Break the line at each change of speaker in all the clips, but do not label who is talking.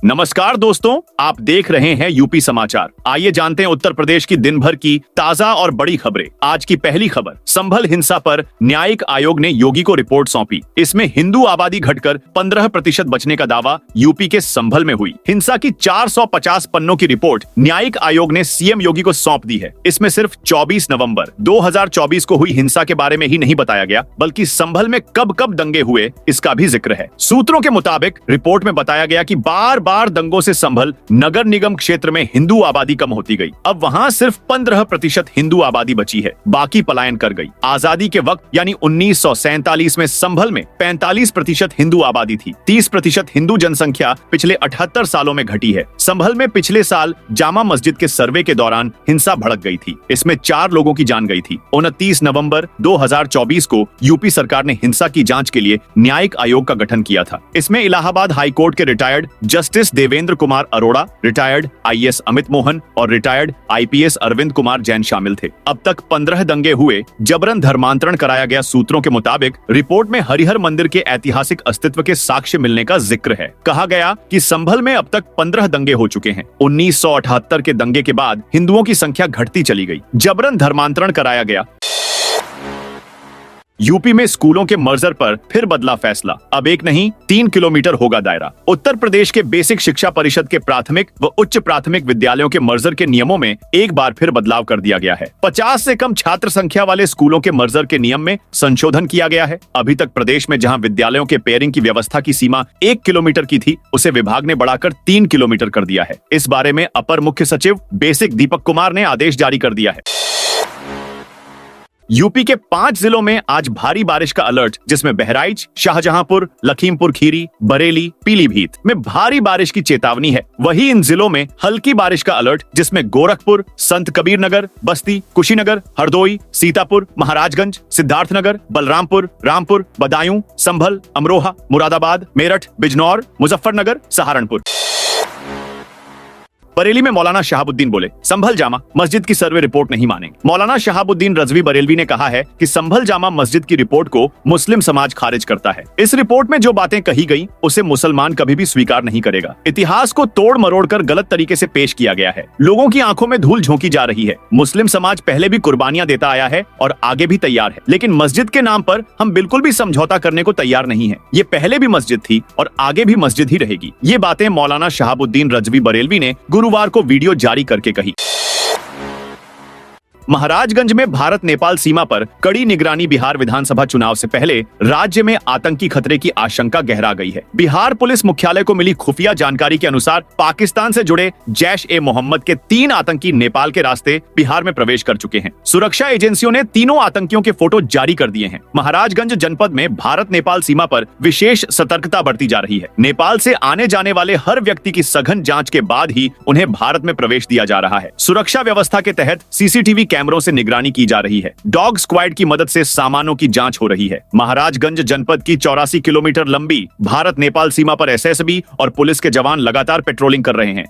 नमस्कार दोस्तों, आप देख रहे हैं यूपी समाचार। आइए जानते हैं उत्तर प्रदेश की दिन भर की ताजा और बड़ी खबरें। आज की पहली खबर, संभल हिंसा पर न्यायिक आयोग ने योगी को रिपोर्ट सौंपी। इसमें हिंदू आबादी घटकर 15% बचने का दावा यूपी के संभल में हुई। हिंसा की 450 पन्नों की रिपोर्ट न्यायिक आयोग ने सीएम योगी को सौंप दी है। इसमें सिर्फ 24 नवंबर 2024 को हुई हिंसा के बारे में ही नहीं बताया गया, बल्कि संभल में कब कब दंगे हुए इसका भी जिक्र है। सूत्रों के मुताबिक रिपोर्ट में बताया गया कि बार दंगों से संभल नगर निगम क्षेत्र में हिंदू आबादी कम होती गई। अब वहां सिर्फ 15% हिंदू आबादी बची है, बाकी पलायन कर गई। आजादी के वक्त यानी 1947 में संभल में 45% हिंदू आबादी थी। 30% हिंदू जनसंख्या पिछले 78 सालों में घटी है। संभल में पिछले साल जामा मस्जिद के सर्वे के दौरान हिंसा भड़क गई थी। इसमें 4 लोगों की जान गई थी। 29 नवंबर 2024 को यूपी सरकार ने हिंसा की जांच के लिए न्यायिक आयोग का गठन किया था। इसमें इलाहाबाद हाई कोर्ट के retired justice Devendra Kumar Arora, retired IAS Amit Mohan और रिटायर्ड आईपीएस अरविंद कुमार जैन शामिल थे। अब तक 15 दंगे हुए, जबरन धर्मांतरण कराया गया। सूत्रों के मुताबिक रिपोर्ट में हरिहर मंदिर के ऐतिहासिक अस्तित्व के साक्ष्य मिलने का जिक्र है। कहा गया कि संभल में अब तक 15 दंगे हो चुके हैं। 1978 के दंगे के बाद हिंदुओं की संख्या घटती चली गई, जबरन धर्मांतरण कराया गया। यूपी में स्कूलों के मर्जर पर फिर बदला फैसला। अब 1 नहीं 3 किलोमीटर होगा दायरा। उत्तर प्रदेश के बेसिक शिक्षा परिषद के प्राथमिक व उच्च प्राथमिक विद्यालयों के मर्जर के नियमों में एक बार फिर बदलाव कर दिया गया है। 50 से कम छात्र संख्या वाले स्कूलों के मर्जर के नियम में संशोधन किया गया है। अभी तक प्रदेश में जहां विद्यालयों के पेयरिंग की व्यवस्था की सीमा 1 किलोमीटर की थी, उसे विभाग ने बढ़ाकर 3 किलोमीटर कर दिया है। इस बारे में अपर मुख्य सचिव बेसिक दीपक कुमार ने आदेश जारी कर दिया है। यूपी के 5 जिलों में आज भारी बारिश का अलर्ट, जिसमें बहराइच, शाहजहांपुर, लखीमपुर खीरी, बरेली, पीलीभीत में भारी बारिश की चेतावनी है। वहीं इन जिलों में हल्की बारिश का अलर्ट, जिसमें गोरखपुर, संत कबीर नगर, बस्ती, कुशीनगर, हरदोई, सीतापुर, महाराजगंज, सिद्धार्थनगर, बलरामपुर, रामपुर, बदायूं, संभल, अमरोहा, मुरादाबाद, मेरठ, बिजनौर, मुजफ्फरनगर, सहारनपुर। बरेली में मौलाना शहाबुद्दीन बोले, संभल जामा मस्जिद की सर्वे रिपोर्ट नहीं मानेंगे। मौलाना शहाबुद्दीन रजवी बरेलवी ने कहा है कि संभल जामा मस्जिद की रिपोर्ट को मुस्लिम समाज खारिज करता है। इस रिपोर्ट में जो बातें कही गई उसे मुसलमान कभी भी स्वीकार नहीं करेगा। इतिहास को तोड़ मरोड़ कर गलत तरीके से पेश किया गया है। लोगों की आंखों में धूल झोंकी जा रही है। मुस्लिम समाज पहले भी कुर्बानियां देता आया है और आगे भी तैयार है, लेकिन मस्जिद के नाम पर हम बिल्कुल भी समझौता करने को तैयार नहीं है। ये पहले भी मस्जिद थी और आगे भी मस्जिद ही रहेगी। ये बातें मौलाना शहाबुद्दीन रजवी बरेलवी ने गुरुवार को वीडियो जारी करके कही। महाराजगंज में भारत नेपाल सीमा पर कड़ी निगरानी। बिहार विधानसभा चुनाव से पहले राज्य में आतंकी खतरे की आशंका गहरा गई है। बिहार पुलिस मुख्यालय को मिली खुफिया जानकारी के अनुसार पाकिस्तान से जुड़े जैश-ए-मोहम्मद के 3 आतंकी नेपाल के रास्ते बिहार में प्रवेश कर चुके हैं। सुरक्षा एजेंसियों ने तीनों आतंकियों के फोटो जारी कर दिए हैं। महाराजगंज जनपद में भारत नेपाल सीमा पर विशेष सतर्कता बरती जा रही है। नेपाल से आने जाने वाले हर व्यक्ति की सघन जाँच के बाद ही उन्हें भारत में प्रवेश दिया जा रहा है। सुरक्षा व्यवस्था के तहत सीसीटीवी कैमरों से निगरानी की जा रही है। डॉग स्क्वाड की मदद से सामानों की जांच हो रही है। महाराजगंज जनपद की 84 किलोमीटर लंबी भारत नेपाल सीमा पर एसएसबी और पुलिस के जवान लगातार पेट्रोलिंग कर रहे हैं।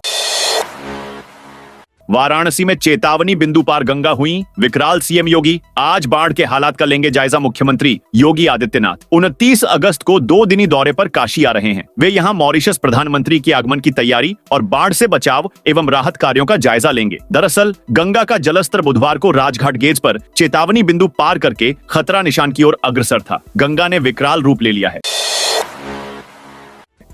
वाराणसी में चेतावनी बिंदु पार गंगा हुई, विकराल सीएम योगी। आज बाढ़ के हालात का लेंगे जायजा मुख्यमंत्री योगी आदित्यनाथ। 29 अगस्त को 2 दिनी दौरे पर काशी आ रहे हैं। वे यहां मॉरिशस प्रधानमंत्री के आगमन की तैयारी और बाढ़ से बचाव एवं राहत कार्यों का जायजा लेंगे। दरअसल गंगा का जलस्तर बुधवार को राजघाट गेज पर चेतावनी बिंदु पार करके खतरा निशान की ओर अग्रसर था। गंगा ने विकराल रूप ले लिया है।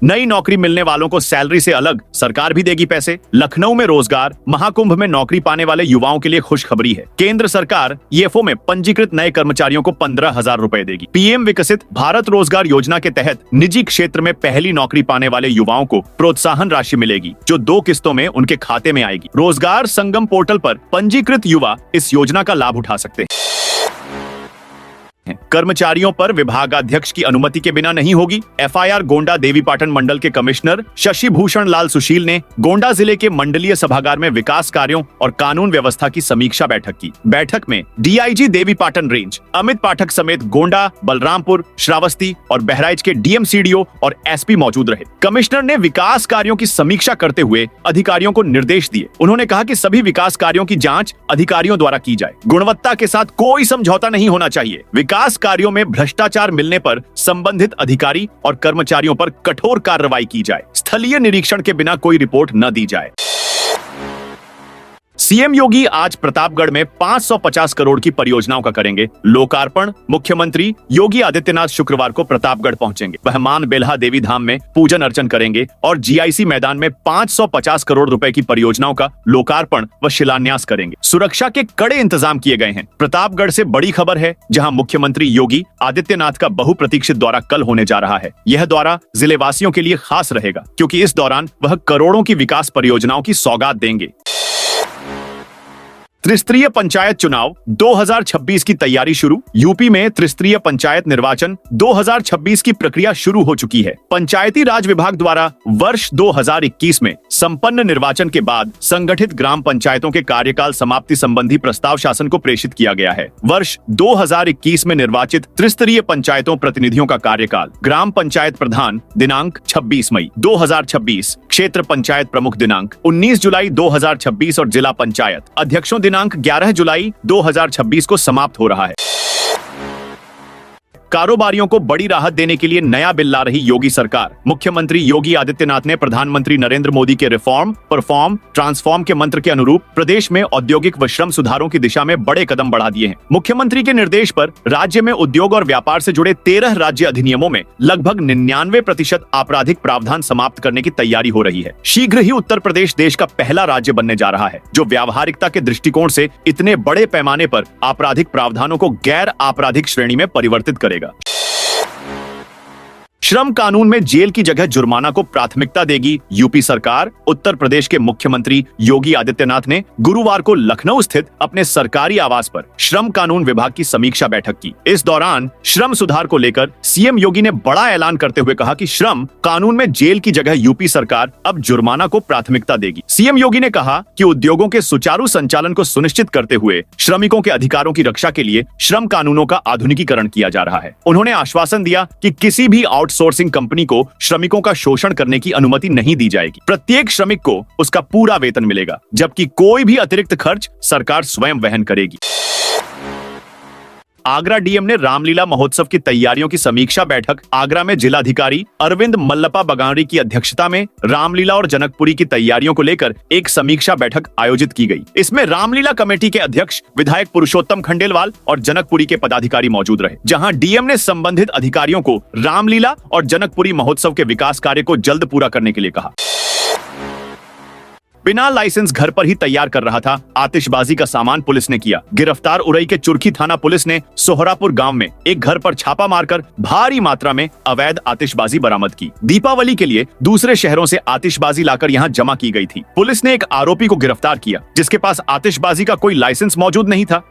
नई नौकरी मिलने वालों को सैलरी से अलग सरकार भी देगी पैसे। लखनऊ में रोजगार महाकुंभ में नौकरी पाने वाले युवाओं के लिए खुशखबरी है। केंद्र सरकार ईएफओ में पंजीकृत नए कर्मचारियों को 15,000 रुपए देगी। पीएम विकसित भारत रोजगार योजना के तहत निजी क्षेत्र में पहली नौकरी पाने वाले युवाओं को प्रोत्साहन राशि मिलेगी, जो 2 किस्तों में उनके खाते में आएगी। रोजगार संगम पोर्टल पर पंजीकृत युवा इस योजना का लाभ उठा सकते हैं। कर्मचारियों पर विभागाध्यक्ष की अनुमति के बिना नहीं होगी एफआईआर। गोंडा देवीपाटन मंडल के कमिश्नर शशि भूषण लाल सुशील ने गोंडा जिले के मंडलीय सभागार में विकास कार्यों और कानून व्यवस्था की समीक्षा बैठक की। बैठक में डीआईजी देवीपाटन रेंज अमित पाठक समेत गोंडा, बलरामपुर, श्रावस्ती और बहराइच के डीएम-सीडीओ और एसपी मौजूद रहे। कमिश्नर ने विकास कार्यों की समीक्षा करते हुए अधिकारियों को निर्देश दिए। उन्होंने कहा कि सभी विकास कार्यों की जांच अधिकारियों द्वारा की जाए। गुणवत्ता के साथ कोई समझौता नहीं होना चाहिए। विकास कार्यों में भ्रष्टाचार मिलने पर संबंधित अधिकारी और कर्मचारियों पर कठोर कार्रवाई की जाए। स्थलीय निरीक्षण के बिना कोई रिपोर्ट न दी जाए। सीएम योगी आज प्रतापगढ़ में 550 करोड़ की परियोजनाओं का करेंगे लोकार्पण। मुख्यमंत्री योगी आदित्यनाथ शुक्रवार को प्रतापगढ़ पहुंचेंगे। वह मान बेल्हा देवी धाम में पूजन अर्चन करेंगे और जीआईसी मैदान में 550 करोड़ रुपए की परियोजनाओं का लोकार्पण व शिलान्यास करेंगे। सुरक्षा के कड़े इंतजाम किए गए हैं। प्रतापगढ़ से बड़ी खबर है, जहां मुख्यमंत्री योगी आदित्यनाथ का बहुप्रतीक्षित दौरा कल होने जा रहा है। यह दौरा जिलेवासियों के लिए खास रहेगा, क्योंकि इस दौरान वह करोड़ों की विकास परियोजनाओं की सौगात देंगे। त्रिस्तरीय पंचायत चुनाव 2026 की तैयारी शुरू। यूपी में त्रिस्तरीय पंचायत निर्वाचन 2026 की प्रक्रिया शुरू हो चुकी है। पंचायती राज विभाग द्वारा वर्ष 2021 में संपन्न निर्वाचन के बाद संगठित ग्राम पंचायतों के कार्यकाल समाप्ति संबंधी प्रस्ताव शासन को प्रेषित किया गया है। वर्ष 2021 में निर्वाचित त्रिस्तरीय पंचायतों प्रतिनिधियों का कार्यकाल ग्राम पंचायत प्रधान दिनांक 26 मई 2026, क्षेत्र पंचायत प्रमुख दिनांक 19 जुलाई 2026 और जिला पंचायत अध्यक्षों दिनांक 11 जुलाई 2026 को समाप्त हो रहा है। कारोबारियों को बड़ी राहत देने के लिए नया बिल ला रही योगी सरकार। मुख्यमंत्री योगी आदित्यनाथ ने प्रधानमंत्री नरेंद्र मोदी के रिफॉर्म, परफॉर्म, ट्रांसफॉर्म के मंत्र के अनुरूप प्रदेश में औद्योगिक व श्रम सुधारों की दिशा में बड़े कदम बढ़ा दिए हैं। मुख्यमंत्री के निर्देश पर राज्य में उद्योग और व्यापार से जुड़े 13 राज्य अधिनियमों में लगभग 99% आपराधिक प्रावधान समाप्त करने की तैयारी हो रही है। शीघ्र ही उत्तर प्रदेश देश का पहला राज्य बनने जा रहा है, जो व्यावहारिकता के दृष्टिकोण से इतने बड़े पैमाने पर आपराधिक प्रावधानों को गैर आपराधिक श्रेणी में परिवर्तित करेगा। श्रम कानून में जेल की जगह जुर्माना को प्राथमिकता देगी यूपी सरकार। उत्तर प्रदेश के मुख्यमंत्री योगी आदित्यनाथ ने गुरुवार को लखनऊ स्थित अपने सरकारी आवास पर श्रम कानून विभाग की समीक्षा बैठक की। इस दौरान श्रम सुधार को लेकर सीएम योगी ने बड़ा ऐलान करते हुए कहा कि श्रम कानून में जेल की जगह यूपी सरकार अब जुर्माना को प्राथमिकता देगी। सीएम योगी ने कहा कि उद्योगों के सुचारू संचालन को सुनिश्चित करते हुए श्रमिकों के अधिकारों की रक्षा के लिए श्रम कानूनों का आधुनिकीकरण किया जा रहा है। उन्होंने आश्वासन दिया कि किसी भी आउटसोर्सिंग कंपनी को श्रमिकों का शोषण करने की अनुमति नहीं दी जाएगी। प्रत्येक श्रमिक को उसका पूरा वेतन मिलेगा, जबकि कोई भी अतिरिक्त खर्च सरकार स्वयं वहन करेगी। आगरा डीएम ने रामलीला महोत्सव की तैयारियों की समीक्षा बैठक आगरा में जिलाधिकारी अरविंद मल्लपा बगाड़ी की अध्यक्षता में रामलीला और जनकपुरी की तैयारियों को लेकर एक समीक्षा बैठक आयोजित की गई। इसमें रामलीला कमेटी के अध्यक्ष विधायक पुरुषोत्तम खंडेलवाल और जनकपुरी के पदाधिकारी मौजूद रहे, जहां डीएम ने संबंधित अधिकारियों को रामलीला और जनकपुरी महोत्सव के विकास कार्य को जल्द पूरा करने के लिए कहा। बिना लाइसेंस घर पर ही तैयार कर रहा था आतिशबाजी का सामान पुलिस ने किया गिरफ्तार। उरई के चुरखी थाना पुलिस ने सोहरापुर गांव में एक घर पर छापा मारकर भारी मात्रा में अवैध आतिशबाजी बरामद की। दीपावली के लिए दूसरे शहरों से आतिशबाजी लाकर यहां जमा की गई थी। पुलिस ने एक आरोपी को गिरफ्तार किया, जिसके पास आतिशबाजी का कोई लाइसेंस मौजूद नहीं था।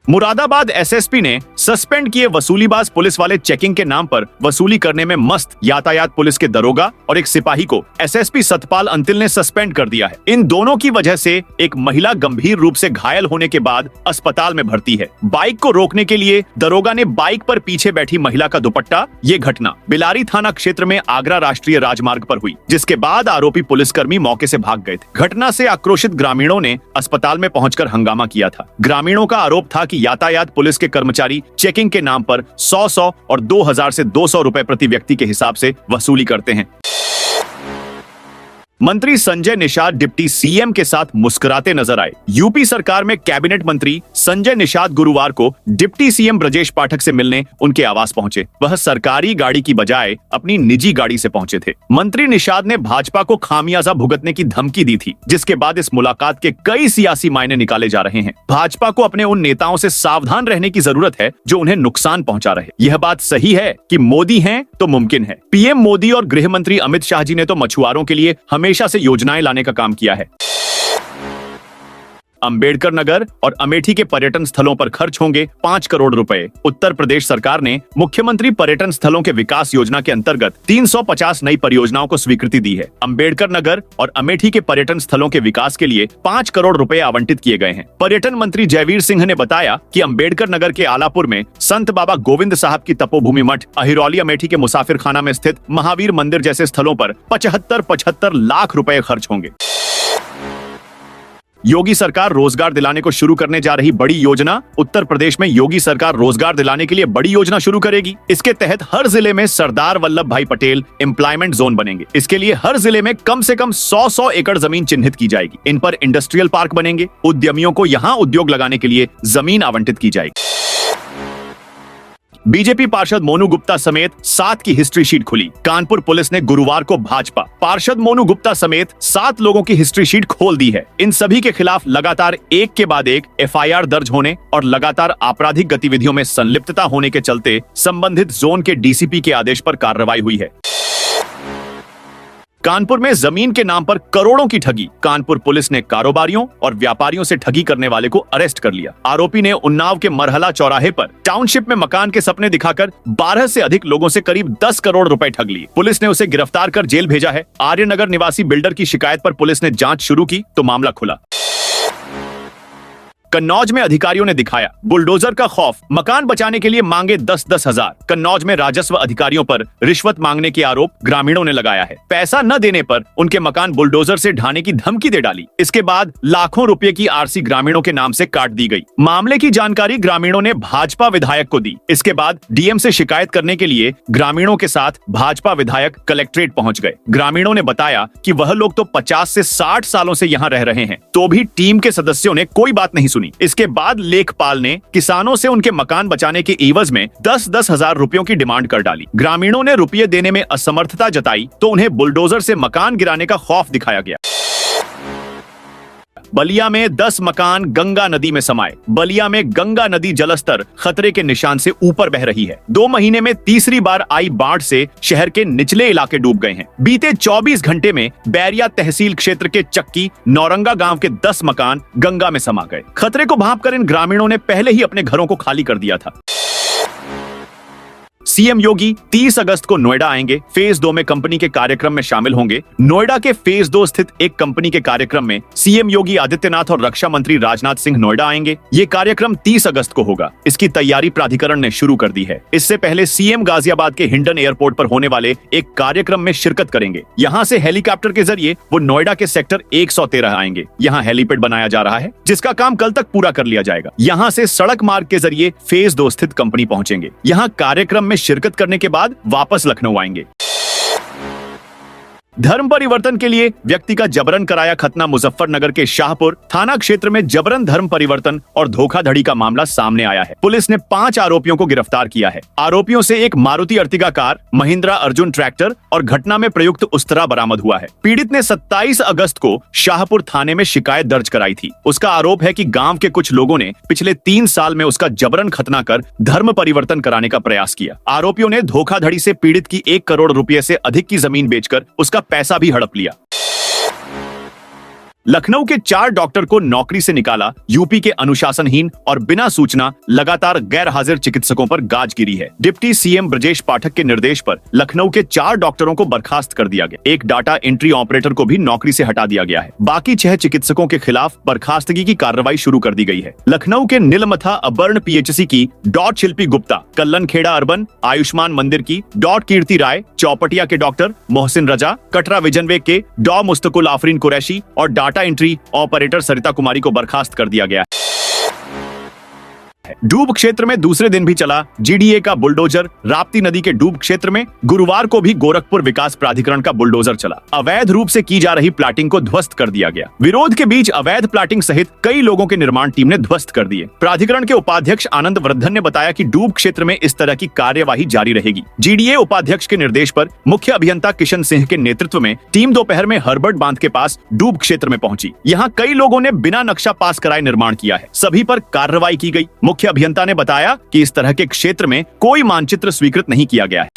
मुरादाबाद एसएसपी ने सस्पेंड किए वसूलीबाज पुलिस वाले चेकिंग के नाम पर वसूली करने में मस्त यातायात पुलिस के दरोगा और एक सिपाही को एसएसपी सतपाल अंतिल ने सस्पेंड कर दिया है। इन दोनों की वजह से एक महिला गंभीर रूप से घायल होने के बाद अस्पताल में भर्ती है। बाइक को रोकने के लिए दरोगा ने बाइक पर पीछे बैठी महिला का दुपट्टा। ये घटना बिलारी थाना क्षेत्र में आगरा राष्ट्रीय राजमार्ग पर हुई, जिसके बाद आरोपी पुलिसकर्मी मौके से भाग गए थे। घटना से आक्रोशित ग्रामीणों ने अस्पताल में पहुंचकर हंगामा किया था। ग्रामीणों का आरोप था कि यातायात पुलिस के कर्मचारी चेकिंग के नाम पर 100 और 2000 से 200 रुपए प्रति व्यक्ति के हिसाब से वसूली करते हैं। मंत्री संजय निषाद डिप्टी सीएम के साथ मुस्कुराते नजर आए। यूपी सरकार में कैबिनेट मंत्री संजय निषाद गुरुवार को डिप्टी सीएम ब्रजेश पाठक से मिलने उनके आवास पहुंचे। वह सरकारी गाड़ी की बजाय अपनी निजी गाड़ी से पहुंचे थे। मंत्री निषाद ने भाजपा को खामियाजा भुगतने की धमकी दी थी, जिसके बाद इस मुलाकात के कई सियासी मायने निकाले जा रहे हैं। भाजपा को अपने उन नेताओं से सावधान रहने की जरूरत है जो उन्हें नुकसान पहुंचा रहे। यह बात सही है कि मोदी हैं तो मुमकिन है। पीएम मोदी और गृह मंत्री अमित शाह जी ने तो मछुआरों के लिए हमेशा से योजनाएं लाने का काम किया है। अंबेडकर नगर और अमेठी के पर्यटन स्थलों पर खर्च होंगे 5 करोड़ रुपए। उत्तर प्रदेश सरकार ने मुख्यमंत्री पर्यटन स्थलों के विकास योजना के अंतर्गत 350 नई परियोजनाओं को स्वीकृति दी है। अंबेडकर नगर और अमेठी के पर्यटन स्थलों के विकास के लिए 5 करोड़ रुपए आवंटित किए गए हैं। पर्यटन मंत्री जयवीर सिंह ने बताया कि अंबेडकर नगर के आलापुर में संत बाबा गोविंद साहब की तपोभूमि मठ, अहिरौली अमेठी के मुसाफिर खाना में स्थित महावीर मंदिर जैसे स्थलों पर 75 लाख रुपए खर्च होंगे। योगी सरकार रोजगार दिलाने को शुरू करने जा रही बड़ी योजना। उत्तर प्रदेश में योगी सरकार रोजगार दिलाने के लिए बड़ी योजना शुरू करेगी। इसके तहत हर जिले में सरदार वल्लभ भाई पटेल एम्प्लॉयमेंट जोन बनेंगे। इसके लिए हर जिले में कम से कम 100 एकड़ जमीन चिन्हित की जाएगी। इन पर इंडस्ट्रियल पार्क बनेंगे। उद्यमियों को यहां उद्योग लगाने के लिए जमीन आवंटित की जाएगी। बीजेपी पार्षद मोनू गुप्ता समेत 7 की हिस्ट्री शीट खुली। कानपुर पुलिस ने गुरुवार को भाजपा पार्षद मोनू गुप्ता समेत 7 लोगों की हिस्ट्री शीट खोल दी है। इन सभी के खिलाफ लगातार एक के बाद एक एफआईआर दर्ज होने और लगातार आपराधिक गतिविधियों में संलिप्तता होने के चलते संबंधित जोन के डीसीपी के आदेश पर कार्रवाई हुई है। कानपुर में जमीन के नाम पर करोड़ों की ठगी। कानपुर पुलिस ने कारोबारियों और व्यापारियों से ठगी करने वाले को अरेस्ट कर लिया। आरोपी ने उन्नाव के मरहला चौराहे पर टाउनशिप में मकान के सपने दिखाकर 12 से अधिक लोगों से करीब 10 करोड़ रुपए ठग लिए। पुलिस ने उसे गिरफ्तार कर जेल भेजा है। आर्यनगर निवासी बिल्डर की शिकायत पर पुलिस ने जांच शुरू की तो मामला खुला। कन्नौज में अधिकारियों ने दिखाया बुलडोजर का खौफ। मकान बचाने के लिए मांगे 10-10 हजार। कन्नौज में राजस्व अधिकारियों पर रिश्वत मांगने के आरोप ग्रामीणों ने लगाया है। पैसा न देने पर उनके मकान बुलडोजर से ढाने की धमकी दे डाली। इसके बाद लाखों रुपए की आरसी ग्रामीणों के नाम से काट दी गई। मामले की जानकारी ग्रामीणों ने भाजपा विधायक को दी। इसके बाद डीएम से शिकायत करने के लिए ग्रामीणों के साथ भाजपा विधायक कलेक्ट्रेट पहुंच गए। ग्रामीणों ने बताया कि वह लोग तो 50 से 60 सालों से यहाँ रह रहे हैं, तो भी टीम के सदस्यों ने कोई बात नहीं सुनी। इसके बाद लेखपाल ने किसानों से उनके मकान बचाने के एवज में 10-10 हजार रुपयों की डिमांड कर डाली। ग्रामीणों ने रुपये देने में असमर्थता जताई तो उन्हें बुलडोजर से मकान गिराने का खौफ दिखाया गया। बलिया में 10 मकान गंगा नदी में समाये। बलिया में गंगा नदी जलस्तर खतरे के निशान से ऊपर बह रही है। 2 महीने में तीसरी बार आई बाढ़ से शहर के निचले इलाके डूब गए हैं। बीते 24 घंटे में बैरिया तहसील क्षेत्र के चक्की नौरंगा गांव के 10 मकान गंगा में समा गए। खतरे को भांपकर इन ग्रामीणों ने पहले ही अपने घरों को खाली कर दिया था। सीएम योगी 30 अगस्त को नोएडा आएंगे। फेज 2 में कंपनी के कार्यक्रम में शामिल होंगे। नोएडा के फेज 2 स्थित एक कंपनी के कार्यक्रम में सीएम योगी आदित्यनाथ और रक्षा मंत्री राजनाथ सिंह नोएडा आएंगे। ये कार्यक्रम 30 अगस्त को होगा। इसकी तैयारी प्राधिकरण ने शुरू कर दी है। इससे पहले सीएम गाजियाबाद के हिंडन एयरपोर्ट पर होने वाले एक कार्यक्रम में शिरकत करेंगे। यहाँ से हेलीकॉप्टर के जरिए वो नोएडा के सेक्टर 113 आएंगे। यहाँ हेलीपैड बनाया जा रहा है, जिसका काम कल तक पूरा कर लिया जाएगा। यहाँ से सड़क मार्ग के जरिए फेज 2 स्थित कंपनी पहुंचेंगे। यहाँ कार्यक्रम में शिरकत करने के बाद वापस लखनऊ आएंगे। धर्म परिवर्तन के लिए व्यक्ति का जबरन कराया खतना। मुजफ्फरनगर के शाहपुर थाना क्षेत्र में जबरन धर्म परिवर्तन और धोखाधड़ी का मामला सामने आया है। पुलिस ने 5 आरोपियों को गिरफ्तार किया है। आरोपियों से एक Maruti Ertiga car, Mahindra Arjun tractor और घटना में प्रयुक्त उस्तरा बरामद हुआ है। पीड़ित ने 27 अगस्त को शाहपुर थाने में शिकायत दर्ज कराई थी। उसका आरोप है कि गांव के कुछ लोगों ने पिछले 3 साल में उसका जबरन खतना कर धर्म परिवर्तन कराने का प्रयास किया। आरोपियों ने धोखाधड़ी से पीड़ित की 1 करोड़ रुपए से अधिक की जमीन बेचकर उसका पैसा भी हड़प लिया। लखनऊ के 4 डॉक्टर को नौकरी से निकाला। यूपी के अनुशासनहीन और बिना सूचना लगातार गैर हाजिर चिकित्सकों पर गाज गिरी है। डिप्टी सीएम ब्रजेश पाठक के निर्देश पर लखनऊ के 4 डॉक्टरों को बर्खास्त कर दिया गया। एक डाटा एंट्री ऑपरेटर को भी नौकरी से हटा दिया गया है। बाकी 6 चिकित्सकों के खिलाफ बर्खास्तगी की कार्रवाई शुरू कर दी गई है। लखनऊ के नीलमथा अबर्ण पीएचसी की डॉट शिल्पी गुप्ता, कल्लन खेड़ा अर्बन आयुष्मान मंदिर की डॉट कीर्ति राय, चौपटिया के डॉक्टर मोहसिन रजा, कटरा विजनवे के डॉ मुस्तकुल आफरीन कुरैशी और data entry operator Sarita Kumari को बर्खास्त कर दिया गया है। डूब क्षेत्र में दूसरे दिन भी चला जीडीए का बुलडोजर। राप्ती नदी के डूब क्षेत्र में गुरुवार को भी गोरखपुर विकास प्राधिकरण का बुलडोजर चला। अवैध रूप से की जा रही प्लाटिंग को ध्वस्त कर दिया गया। विरोध के बीच अवैध प्लाटिंग सहित कई लोगों के निर्माण टीम ने ध्वस्त कर दिए। प्राधिकरण के उपाध्यक्ष आनंद वर्धन ने बताया कि डूब क्षेत्र में इस तरह की कार्यवाही जारी रहेगी। जीडीए उपाध्यक्ष के निर्देश पर मुख्य अभियंता किशन सिंह के नेतृत्व में टीम दोपहर में हर्बर्ट बांध के पास डूब क्षेत्र में पहुंची। यहाँ कई लोगों ने बिना नक्शा पास कराए निर्माण किया है। सभी पर कार्रवाई की गई। मुख्य अभियंता ने बताया कि इस तरह के क्षेत्र में कोई मानचित्र स्वीकृत नहीं किया गया है।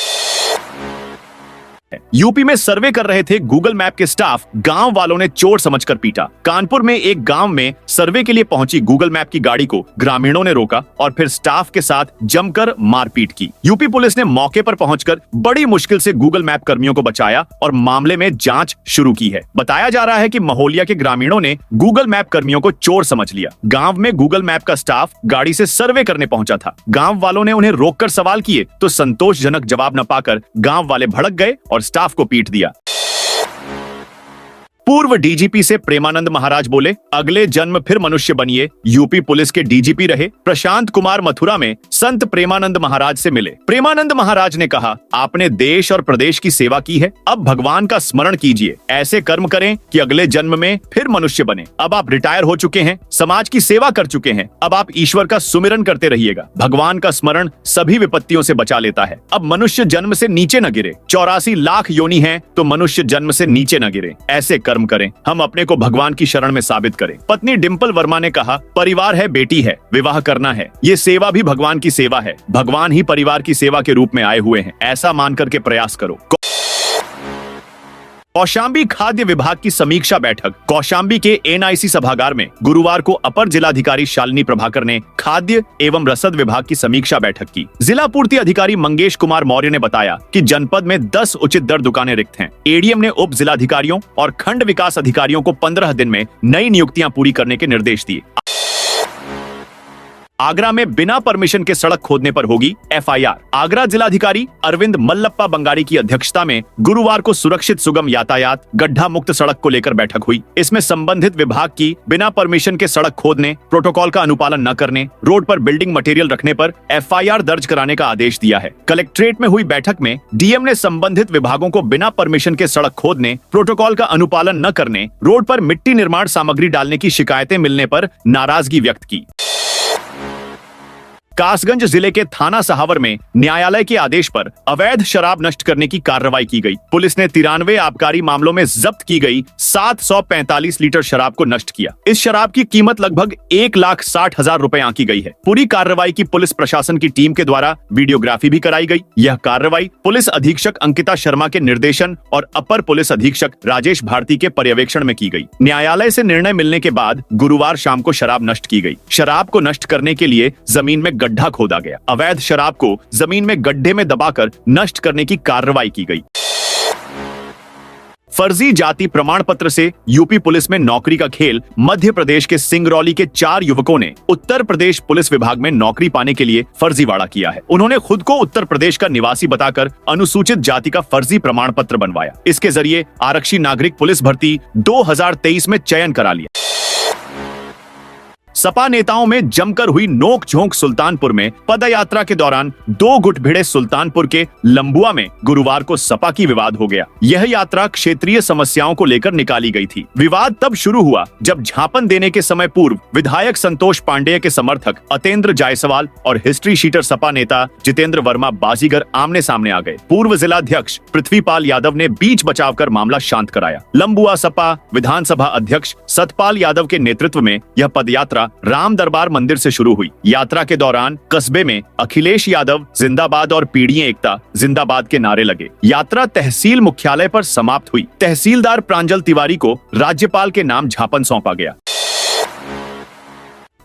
यूपी में सर्वे कर रहे थे गूगल मैप के स्टाफ, गांव वालों ने चोर समझकर पीटा। कानपुर में एक गांव में सर्वे के लिए पहुंची गूगल मैप की गाड़ी को ग्रामीणों ने रोका और फिर स्टाफ के साथ जमकर मारपीट की। यूपी पुलिस ने मौके पर पहुंचकर बड़ी मुश्किल से गूगल मैप कर्मियों को बचाया और मामले में जांच शुरू की है। बताया जा रहा है कि महोलिया के ग्रामीणों ने गूगल मैप कर्मियों को चोर समझ लिया। गांव में गूगल मैप का स्टाफ गाड़ी से सर्वे करने पहुंचा था। गांव वालों ने उन्हें रोककर सवाल किए तो संतोषजनक जवाब न पाकर गांव वाले भड़क गए और स्टाफ को पीट दिया। पूर्व डीजीपी से प्रेमानंद महाराज बोले, अगले जन्म फिर मनुष्य बनिए। यूपी पुलिस के डीजीपी रहे प्रशांत कुमार मथुरा में संत प्रेमानंद महाराज से मिले। प्रेमानंद महाराज ने कहा, आपने देश और प्रदेश की सेवा की है, अब भगवान का स्मरण कीजिए, ऐसे कर्म करें कि अगले जन्म में फिर मनुष्य बने। अब आप रिटायर हो चुके हैं, समाज की सेवा कर चुके हैं, अब आप ईश्वर का सुमिरन करते रहिएगा। भगवान का स्मरण सभी विपत्तियों से बचा लेता है। अब मनुष्य जन्म से नीचे न गिरे। 84 लाख योनि हैं तो मनुष्य जन्म से नीचे न गिरे। ऐसे कर्म करें, हम अपने को भगवान की शरण में साबित करें। पत्नी डिंपल वर्मा ने कहा, परिवार है, बेटी है, विवाह करना है, ये सेवा भी भगवान की सेवा है। भगवान ही परिवार की सेवा के रूप में आए हुए हैं, ऐसा मान करके प्रयास करो। कौशाम्बी खाद्य विभाग की समीक्षा बैठक। कौशाम्बी के एनआईसी सभागार में गुरुवार को अपर जिलाधिकारी शालिनी प्रभाकर ने खाद्य एवं रसद विभाग की समीक्षा बैठक की। जिला पूर्ति अधिकारी मंगेश कुमार मौर्य ने बताया कि जनपद में 10 उचित दर दुकानें रिक्त हैं। एडीएम ने उप जिलाधिकारियों और खंड विकास अधिकारियों को 15 दिन में नई नियुक्तियां पूरी करने के निर्देश दिए। आगरा में बिना परमिशन के सड़क खोदने पर होगी एफआईआर। आगरा जिलाधिकारी अरविंद मल्लप्पा बंगारी की अध्यक्षता में गुरुवार को सुरक्षित सुगम यातायात गड्ढा मुक्त सड़क को लेकर बैठक हुई। इसमें संबंधित विभाग की बिना परमिशन के सड़क खोदने, प्रोटोकॉल का अनुपालन न करने, रोड पर बिल्डिंग मटेरियल रखने पर एफआईआर दर्ज कराने का आदेश दिया है। कलेक्ट्रेट में हुई बैठक में डीएम ने संबंधित विभागों को बिना परमिशन के सड़क खोदने, प्रोटोकॉल का अनुपालन न करने, रोड पर मिट्टी निर्माण सामग्री डालने की शिकायतें मिलने पर नाराजगी व्यक्त की। कासगंज जिले के थाना सहावर में न्यायालय के आदेश पर अवैध शराब नष्ट करने की कार्रवाई की गई। पुलिस ने 93 आबकारी मामलों में जब्त की गई 745 लीटर शराब को नष्ट किया। इस शराब की कीमत लगभग 1,60,000 रुपए आंकी गई है। पूरी कार्रवाई की पुलिस प्रशासन की टीम के द्वारा वीडियोग्राफी भी कराई गई। यह कार्रवाई पुलिस अधीक्षक अंकिता शर्मा के निर्देशन और अपर पुलिस अधीक्षक राजेश भारती के पर्यवेक्षण में की गई। न्यायालय से निर्णय मिलने के बाद गुरुवार शाम को शराब नष्ट की गई। शराब को नष्ट करने के लिए जमीन में गड्ढा खोदा गया। अवैध शराब को जमीन में गड्ढे में दबाकर नष्ट करने की कार्रवाई की गई। फर्जी जाति प्रमाण पत्र से यूपी पुलिस में नौकरी का खेल। मध्य प्रदेश के सिंगरौली के 4 युवकों ने उत्तर प्रदेश पुलिस विभाग में नौकरी पाने के लिए फर्जीवाड़ा किया है। उन्होंने खुद को उत्तर प्रदेश का निवासी बताकर अनुसूचित जाति का फर्जी प्रमाण पत्र बनवाया। इसके जरिए आरक्षी नागरिक पुलिस भर्ती 2023 में चयन करा लिया। सपा नेताओं में जमकर हुई नोक-झोंक। सुल्तानपुर में पदयात्रा के दौरान 2 गुट भिड़े सुल्तानपुर के लंबुआ में गुरुवार को सपा की विवाद हो गया। यह यात्रा क्षेत्रीय समस्याओं को लेकर निकाली गई थी। विवाद तब शुरू हुआ जब झापन देने के समय पूर्व विधायक संतोष पांडेय के समर्थक अतेंद्र जायसवाल और हिस्ट्री शीटर सपा नेता जितेंद्र वर्मा बाजीगर आमने सामने आ गए। पूर्व जिलाध्यक्ष पृथ्वीपाल यादव ने बीच बचाव कर मामला शांत कराया। लंबुआ सपा विधानसभा अध्यक्ष सतपाल यादव के नेतृत्व में यह पदयात्रा राम दरबार मंदिर से शुरू हुई। यात्रा के दौरान कस्बे में अखिलेश यादव जिंदाबाद और पीढ़ियां एकता जिंदाबाद के नारे लगे। यात्रा तहसील मुख्यालय पर समाप्त हुई। तहसीलदार प्रांजल तिवारी को राज्यपाल के नाम झापन सौंपा गया।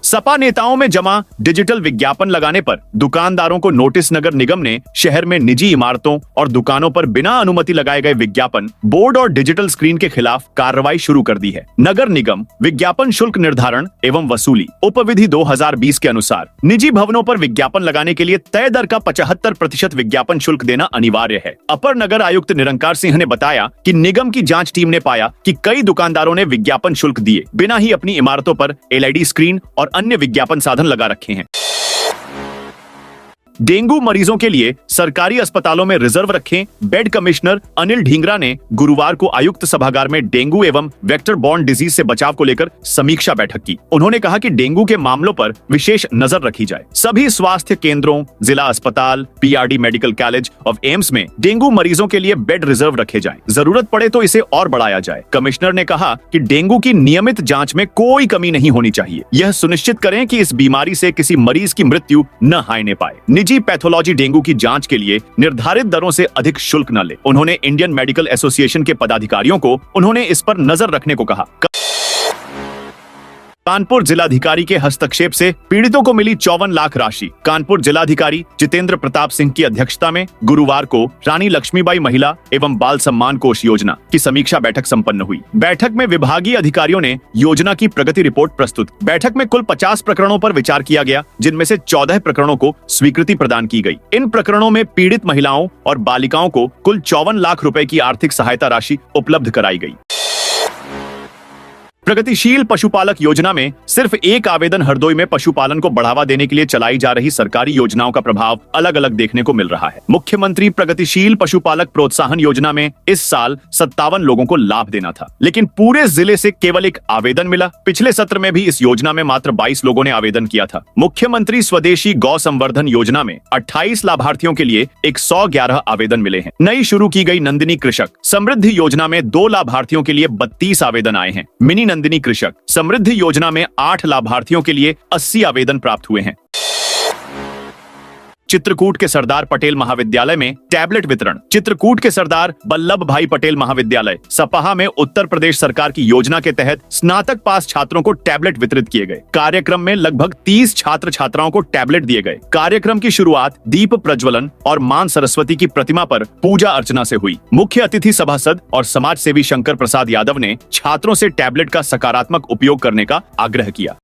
सपा नेताओं में जमा डिजिटल विज्ञापन लगाने पर दुकानदारों को नोटिस। नगर निगम ने शहर में निजी इमारतों और दुकानों पर बिना अनुमति लगाए गए विज्ञापन बोर्ड और डिजिटल स्क्रीन के खिलाफ कार्रवाई शुरू कर दी है। नगर निगम विज्ञापन शुल्क निर्धारण एवं वसूली उपविधि 2020 के अनुसार निजी भवनों पर विज्ञापन लगाने के लिए तय दर का 75% विज्ञापन शुल्क देना अनिवार्य है। अपर नगर आयुक्त निरंकार सिंह ने बताया कि निगम की जांच टीम ने पाया कि कई दुकानदारों ने विज्ञापन शुल्क दिए बिना ही अपनी इमारतों पर एलईडी स्क्रीन और अन्य विज्ञापन साधन लगा रखे हैं। डेंगू मरीजों के लिए सरकारी अस्पतालों में रिजर्व रखें। बेड कमिश्नर अनिल ढींगरा ने गुरुवार को आयुक्त सभागार में डेंगू एवं वेक्टर बॉर्न डिजीज से बचाव को लेकर समीक्षा बैठक की। उन्होंने कहा कि डेंगू के मामलों पर विशेष नजर रखी जाए। सभी स्वास्थ्य केंद्रों, जिला अस्पताल, पीआरडी मेडिकल कॉलेज और एम्स में डेंगू मरीजों के लिए बेड रिजर्व रखे जाएं। जरूरत पड़े तो इसे और बढ़ाया जाए। कमिश्नर ने कहा कि डेंगू की नियमित जांच में कोई कमी नहीं होनी चाहिए। यह सुनिश्चित करें कि इस बीमारी से किसी मरीज की मृत्यु न हाईने पाए। निजी पैथोलॉजी डेंगू की जांच के लिए निर्धारित दरों से अधिक शुल्क न ले। उन्होंने इंडियन मेडिकल एसोसिएशन के पदाधिकारियों को इस पर नजर रखने को कहा। कानपुर जिलाधिकारी के हस्तक्षेप से पीड़ितों को मिली 54 लाख राशि। कानपुर जिलाधिकारी जितेंद्र प्रताप सिंह की अध्यक्षता में गुरुवार को रानी लक्ष्मीबाई महिला एवं बाल सम्मान कोष योजना की समीक्षा बैठक संपन्न हुई। बैठक में विभागीय अधिकारियों ने योजना की प्रगति रिपोर्ट प्रस्तुत। बैठक में कुल 50 प्रकरणों पर विचार किया गया, जिनमें से 14 प्रकरणों को स्वीकृति प्रदान की गई। इन प्रकरणों में पीड़ित महिलाओं और बालिकाओं को कुल 54 लाख रुपए की आर्थिक सहायता राशि उपलब्ध कराई गई। प्रगतिशील पशुपालक योजना में सिर्फ एक आवेदन हरदोई में पशुपालन को बढ़ावा देने के लिए चलाई जा रही सरकारी योजनाओं का प्रभाव अलग अलग देखने को मिल रहा है। मुख्यमंत्री प्रगतिशील पशुपालक प्रोत्साहन योजना में इस साल 57 लोगों को लाभ देना था, लेकिन पूरे जिले से केवल एक आवेदन मिला। पिछले सत्र में भी इस योजना में मात्र 22 लोगों ने आवेदन किया था। मुख्यमंत्री स्वदेशी गौ संवर्धन योजना में 28 लाभार्थियों के लिए 111 आवेदन मिले हैं। नई शुरू की गई नंदिनी कृषक समृद्धि योजना में 2 लाभार्थियों के लिए 32 आवेदन आए हैं। मिनी नंदिनी कृषक समृद्धि योजना में 8 लाभार्थियों के लिए 80 आवेदन प्राप्त हुए हैं। चित्रकूट के सरदार पटेल महाविद्यालय में टैबलेट वितरण। चित्रकूट के सरदार वल्लभ भाई पटेल महाविद्यालय सपाहा में उत्तर प्रदेश सरकार की योजना के तहत स्नातक पास छात्रों को टैबलेट वितरित किए गए। कार्यक्रम में लगभग 30 छात्र छात्राओं को टैबलेट दिए गए। कार्यक्रम की शुरुआत दीप प्रज्वलन और मां सरस्वती की प्रतिमा पर पूजा अर्चना से हुई। मुख्य अतिथि सभासद और समाज सेवी शंकर प्रसाद यादव ने छात्रों से टैबलेट का सकारात्मक उपयोग करने का आग्रह किया।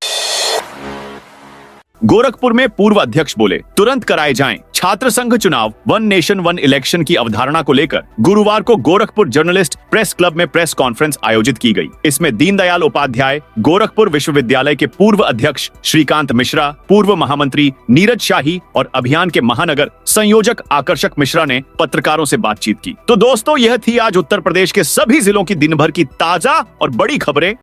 गोरखपुर में पूर्व अध्यक्ष बोले, तुरंत कराए जाएं। छात्र संघ चुनाव वन नेशन वन इलेक्शन की अवधारणा को लेकर गुरुवार को गोरखपुर जर्नलिस्ट प्रेस क्लब में प्रेस कॉन्फ्रेंस आयोजित की गई। इसमें दीनदयाल उपाध्याय गोरखपुर विश्वविद्यालय के पूर्व अध्यक्ष श्रीकांत मिश्रा, पूर्व महामंत्री नीरज शाही और अभियान के महानगर संयोजक आकर्षक मिश्रा ने पत्रकारों से बातचीत की। तो दोस्तों, यह थी आज उत्तर प्रदेश के सभी जिलों की दिन भर की ताजा और बड़ी खबरें।